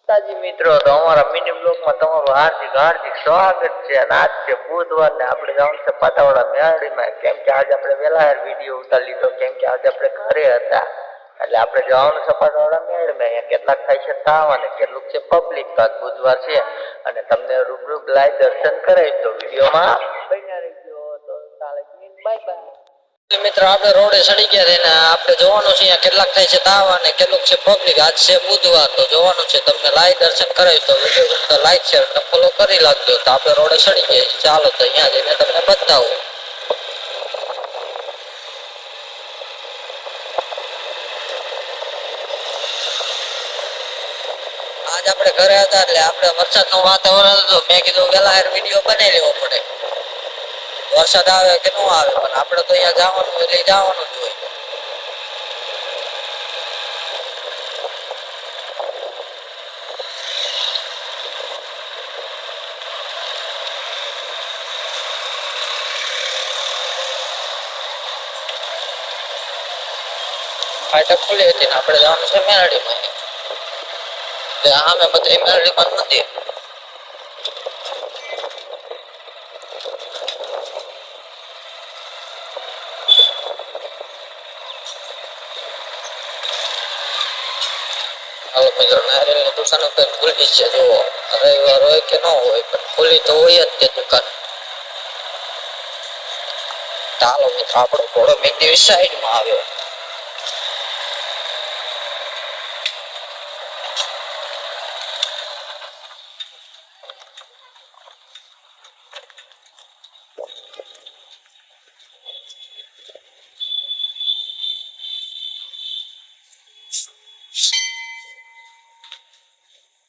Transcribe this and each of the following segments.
માતાજી મિત્રો, તો અમારા મિની બ્લોગમાં તમારું હાર્દિક હાર્દિક સ્વાગત છે. અને આજ છે બુધવાર ને આપણે જવાનું છે પાતાવાળા મેળીમાં. કેમ કે આજે આપણે વહેલા વિડીયો ઉતારી લીધો, કેમ કે આજે આપણે ઘરે હતા. એટલે આપણે જવાનું છે પાતાવાળા મેળીમાં. અહીંયા કેટલાક થાય છે તાવ અને કેટલુંક છે પબ્લિક. તો આજ બુધવાર છે અને તમને રૂબરૂ લાઈવ દર્શન કરાવીશ. તો વિડીયોમાં બન્યા રહેજો. તો ચાલે બાય બાય. મિત્રો આપણે રોડે ચડી ગયા છે ને આપણે જોવાનું છે અહીંયા કેટલાક થાય છે તાવ અને કેટલુંક છે પબ્લિક. આજ છે બુધવાર, તો જોવાનું છે તમને લાઈવ દર્શન કરાવી. તો વિડીયો લાઈક શેર અને ફોલો કરી લાગજો. તો આપણે રોડે ચડી ગયા છીએ, ચાલો તો અહીંયા જઈને તમને બતાવું. આજ આપણે ઘરે હતા એટલે આપણે વરસાદનું વાતાવરણ હતું. મેં કીધું વહેલા વિડીયો બનાવી લેવો પડે, વરસાદ આવે કે ન આવે, પણ આપણે તો અહીંયા જવાનું એટલે જવાનું જ હોય. ફાટક ખુલી હતી ને આપણે જવાનું છે મેરડીમાં. સામે બધે મેરડીમાં મંદિર. હાલો મિત્રો, નારિયેળની દુકાનો કઈ ખુલ્લી છે. જુઓ, રવિવાર હોય કે ન હોય પણ ખુલ્લી તો હોય જ તે દુકાન. ચાલો મિત્રો, આપણો ઘોડો મેં દિવસ સાઈડમાં આવ્યો.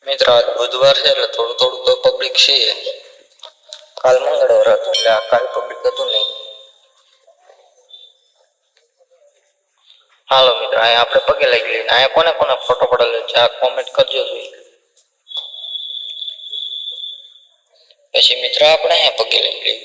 મિત્રો આજ બુધવાર છે એટલે થોડું થોડું તો પબ્લિક છે. કાલ મંગળવાર હતું એટલે કાલ પબ્લિક હતું નહીં. હાલો મિત્રો, અહીંયા આપણે પગે લાગી લઈને અહીંયા કોને કોને ફોટો પડેલો છે આ કોમેન્ટ કરજો. પછી મિત્રો આપણે અહીંયા પગે લાગી લઈએ.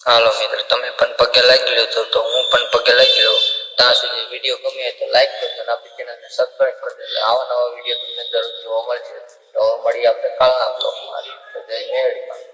હાલો મિત્રો, તમે પણ પગે લાગી લો છો તો હું પણ પગે લાગી લઉં. ત્યાં સુધી વિડીયો ગમે તો લાઈક કરજો અને આપણી ચેનલને સબસ્ક્રાઈબ કરજો. એટલે આવા નવા વિડીયો તમને દરરોજ જોવા મળશે. તો મળીએ આપણે કાલના બ્લોગમાં. જય મેરડીમાં.